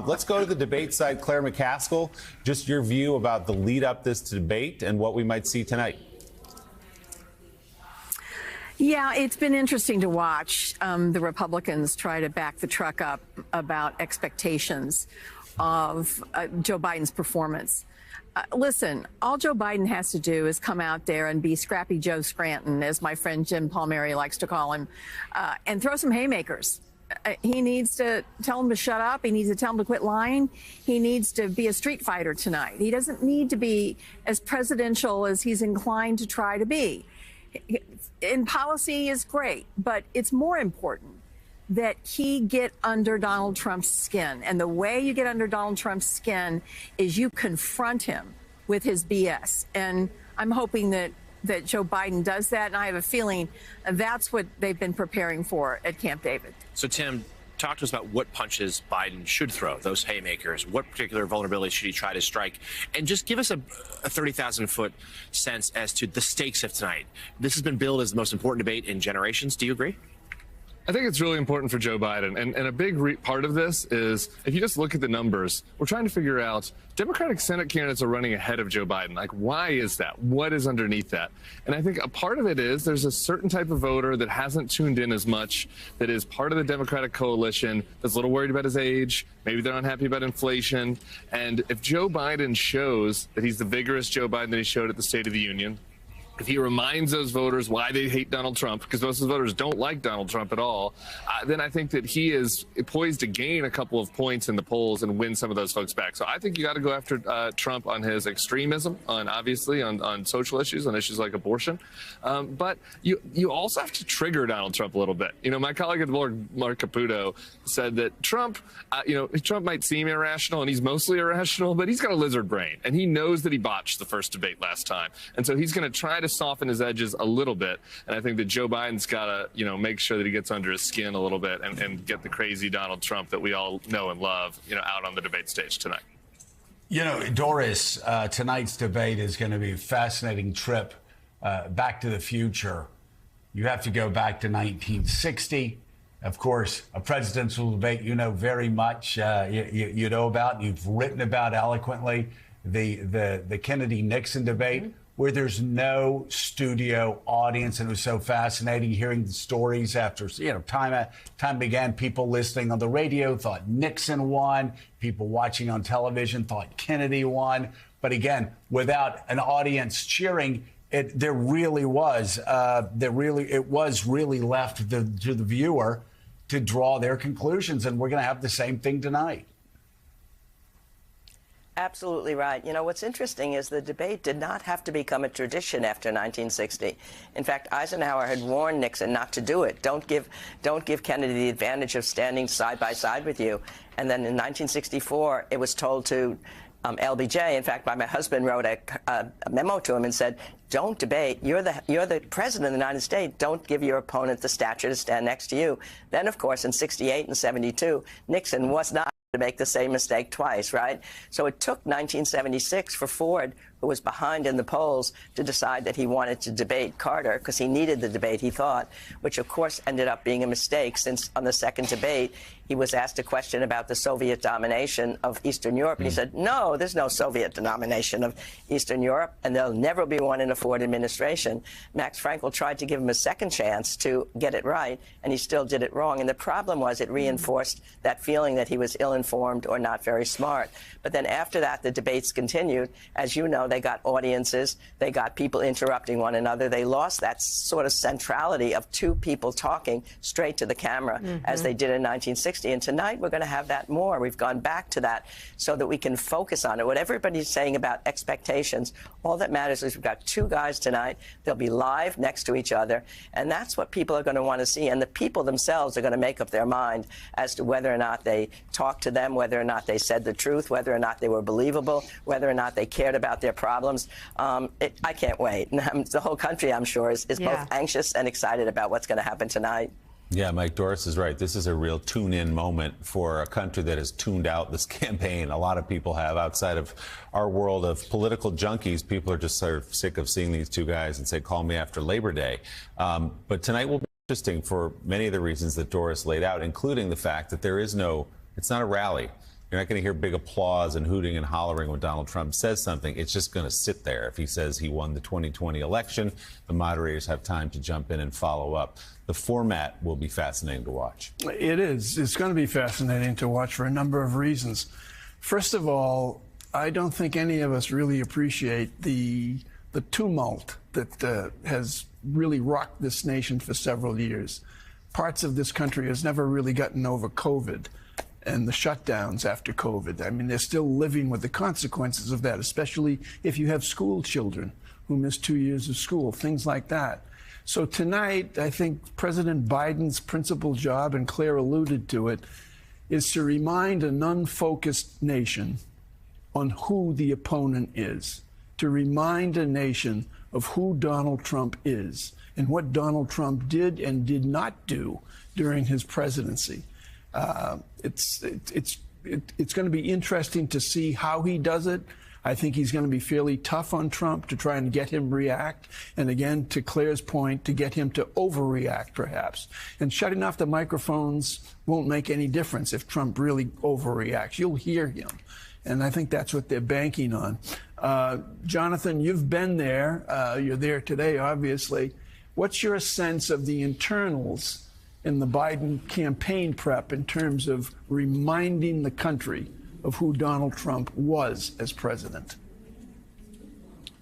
Let's go to the debate side. Claire McCaskill, just your view about the lead up this debate and what we might see tonight. Yeah, it's been interesting to watch the Republicans try to back the truck up about expectations of Joe Biden's performance. Listen, all Joe Biden has to do is come out there and be Scrappy Joe Scranton, as my friend Jim Palmieri likes to call him, and throw some haymakers. He needs to tell him to shut up. He needs to tell him to quit lying. He needs to be a street fighter tonight. He doesn't need to be as presidential as he's inclined to try to be. In policy is great, but it's more important that he get under Donald Trump's skin. And the way you get under Donald Trump's skin is you confront him with his BS. And I'm hoping that Joe Biden does that. And I have a feeling that's what they've been preparing for at Camp David. So, Tim, talk to us about what punches Biden should throw, those haymakers. What particular vulnerabilities should he try to strike? And just give us a 30,000-foot sense as to the stakes of tonight. This has been billed as the most important debate in generations. Do you agree? I think it's really important for Joe Biden. And a big part of this is, if you just look at the numbers, we're trying to figure out Democratic Senate candidates are running ahead of Joe Biden. Like, why is that? What is underneath that? And I think a part of it is there's a certain type of voter that hasn't tuned in as much, that is part of the Democratic coalition, that's a little worried about his age. Maybe they're unhappy about inflation. And if Joe Biden shows that he's the vigorous Joe Biden that he showed at the State of the Union, if he reminds those voters why they hate Donald Trump, because most of the voters don't like Donald Trump at all, then I think that he is poised to gain a couple of points in the polls and win some of those folks back. So I think you got to go after Trump on his extremism, obviously on social issues, on issues like abortion. But you also have to trigger Donald Trump a little bit. You know, my colleague at the board, Mark Caputo, said that Trump, Trump might seem irrational, and he's mostly irrational, but he's got a lizard brain, and he knows that he botched the first debate last time. And so he's going to try to soften his edges a little bit. And I think that Joe Biden's got to, make sure that he gets under his skin a little bit and get the crazy Donald Trump that we all know and love, out on the debate stage tonight. Doris, tonight's debate is going to be a fascinating trip back to the future. You have to go back to 1960. Of course, a presidential debate very much, you know about, and you've written about eloquently, the Kennedy-Nixon debate, where there's no studio audience. And it was so fascinating hearing the stories after, time began. People listening on the radio thought Nixon won. People watching on television thought Kennedy won. But again, without an audience cheering, it was really left to the viewer to draw their conclusions. And we're going to have the same thing tonight. Absolutely right. What's interesting is the debate did not have to become a tradition after 1960. In fact, Eisenhower had warned Nixon not to do it. Don't give Kennedy the advantage of standing side by side with you. And then in 1964, it was told to LBJ. In fact, my husband wrote a memo to him and said, "Don't debate. You're the president of the United States. Don't give your opponent the stature to stand next to you." Then, of course, in 68 and 72, Nixon was not to make the same mistake twice, right? So it took 1976 for Ford, who was behind in the polls, to decide that he wanted to debate Carter because he needed the debate, he thought, which of course ended up being a mistake, since on the second debate he was asked a question about the Soviet domination of Eastern Europe, and he said, no, there's no Soviet domination of Eastern Europe, and there'll never be one in a Ford administration. Max Frankel tried to give him a second chance to get it right, and he still did it wrong. And the problem was it reinforced that feeling that he was ill-informed or not very smart. But then after that, the debates continued. As you know, they got audiences, they got people interrupting one another. They lost that sort of centrality of two people talking straight to the camera, as they did in 1960. And tonight we're going to have that more. We've gone back to that so that we can focus on it. What everybody's saying about expectations, all that matters is we've got two guys tonight. They'll be live next to each other, and that's what people are going to want to see. And the people themselves are going to make up their mind as to whether or not they talked to them, whether or not they said the truth, whether or not they were believable, whether or not they cared about their problems. I can't wait. The whole country, I'm sure, is both anxious and excited about what's going to happen tonight. Yeah, Mike, Doris is right. This is a real tune-in moment for a country that has tuned out this campaign. A lot of people have. Outside of our world of political junkies, people are just sort of sick of seeing these two guys and say, call me after Labor Day. But tonight will be interesting for many of the reasons that Doris laid out, including the fact that it's not a rally. You're not going to hear big applause and hooting and hollering when Donald Trump says something. It's just going to sit there. If he says he won the 2020 election, the moderators have time to jump in and follow up. The format will be fascinating to watch. It is. It's going to be fascinating to watch for a number of reasons. First of all, I don't think any of us really appreciate the tumult that has really rocked this nation for several years. Parts of this country has never really gotten over COVID and the shutdowns after COVID. I mean, they're still living with the consequences of that, especially if you have school children who miss 2 years of school, things like that. So tonight, I think President Biden's principal job, and Claire alluded to it, is to remind an unfocused nation on who the opponent is, to remind a nation of who Donald Trump is and what Donald Trump did and did not do during his presidency. It's going to be interesting to see how he does it. I think he's going to be fairly tough on Trump to try and get him react. And again, to Claire's point, to get him to overreact, perhaps. And shutting off the microphones won't make any difference if Trump really overreacts. You'll hear him. And I think that's what they're banking on. Jonathan, you've been there. You're there today, obviously. What's your sense of the internals in the Biden campaign prep in terms of reminding the country of who Donald Trump was as president?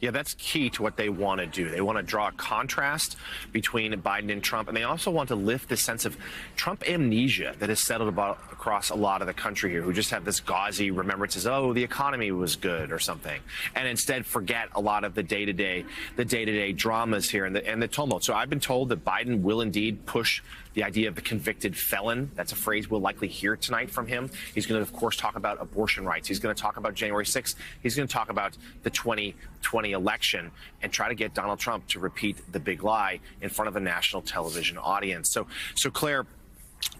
Yeah, that's key to what they want to do. They want to draw a contrast between Biden and Trump, and they also want to lift the sense of Trump amnesia that has settled across a lot of the country here, who just have this gauzy remembrances, oh, the economy was good or something, and instead forget a lot of the day-to-day dramas here and the tumult. So I've been told that Biden will indeed push the idea of the convicted felon. That's a phrase we'll likely hear tonight from him. He's going to, of course, talk about abortion rights. He's going to talk about January 6th. He's going to talk about the 2020 election and try to get Donald Trump to repeat the big lie in front of a national television audience. So Claire,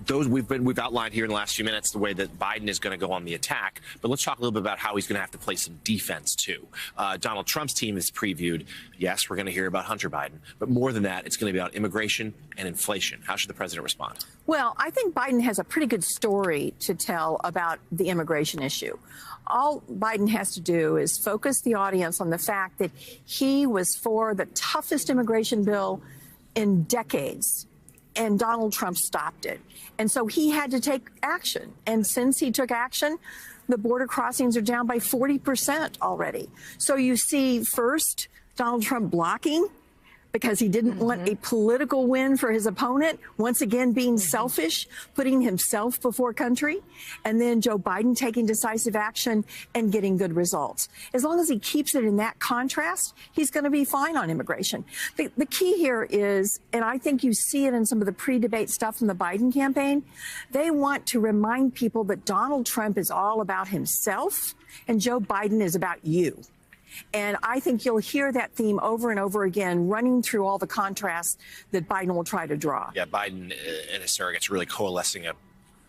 those we've outlined here in the last few minutes the way that Biden is going to go on the attack, but let's talk a little bit about how he's going to have to play some defense too. Donald Trump's team is previewed. Yes, we're going to hear about Hunter Biden, but more than that, it's going to be about immigration and inflation. How should the president respond? Well, I think Biden has a pretty good story to tell about the immigration issue. All Biden has to do is focus the audience on the fact that he was for the toughest immigration bill in decades, and Donald Trump stopped it. And so he had to take action. And since he took action, the border crossings are down by 40% already. So you see, first, Donald Trump blocking because he didn't want a political win for his opponent, once again being selfish, putting himself before country, and then Joe Biden taking decisive action and getting good results. As long as he keeps it in that contrast, he's going to be fine on immigration. The key here is, and I think you see it in some of the pre-debate stuff from the Biden campaign, they want to remind people that Donald Trump is all about himself and Joe Biden is about you. And I think you'll hear that theme over and over again, running through all the contrasts that Biden will try to draw. Yeah, Biden and his surrogates really coalescing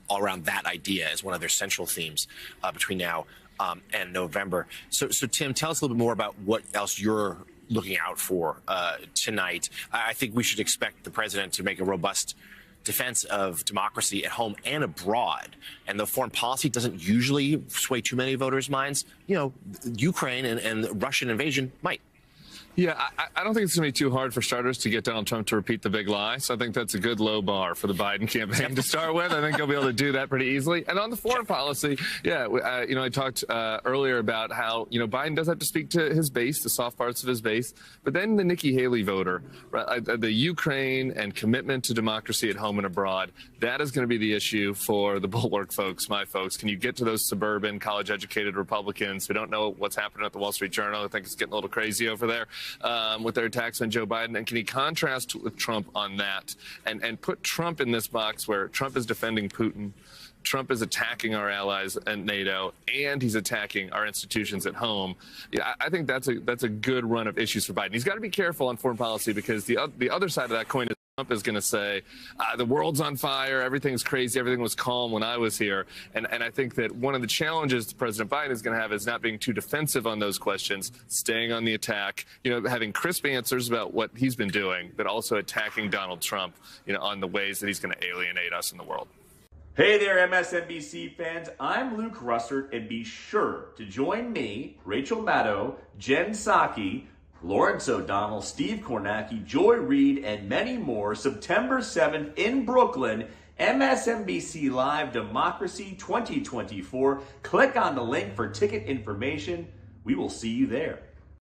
all around that idea as one of their central themes between now and November. So, Tim, tell us a little bit more about what else you're looking out for tonight. I think we should expect the president to make a robust defense of democracy at home and abroad. And the foreign policy doesn't usually sway too many voters' minds. You know, Ukraine and the Russian invasion might. Yeah, I don't think it's going to be too hard for starters to get Donald Trump to repeat the big lie. So I think that's a good low bar for the Biden campaign to start with. I think he'll be able to do that pretty easily. And on the foreign policy, yeah, I talked earlier about how, Biden does have to speak to his base, the soft parts of his base. But then the Nikki Haley voter, right, the Ukraine and commitment to democracy at home and abroad, that is going to be the issue for the Bulwark folks, my folks. Can you get to those suburban, college-educated Republicans who don't know what's happening at the Wall Street Journal? I think it's getting a little crazy over there. With their attacks on Joe Biden, and can he contrast with Trump on that and put Trump in this box where Trump is defending Putin, Trump is attacking our allies at NATO, and he's attacking our institutions at home? Yeah, I think that's a good run of issues for Biden. He's got to be careful on foreign policy because the other side of that coin is Trump is going to say, the world's on fire, everything's crazy, everything was calm when I was here. And I think that one of the challenges President Biden is going to have is not being too defensive on those questions, staying on the attack, having crisp answers about what he's been doing, but also attacking Donald Trump, on the ways that he's going to alienate us in the world. Hey there, MSNBC fans. I'm Luke Russert, and be sure to join me, Rachel Maddow, Jen Psaki, Lawrence O'Donnell, Steve Kornacki, Joy Reid, and many more September 7th in Brooklyn, MSNBC Live Democracy 2024. Click on the link for ticket information. We will see you there.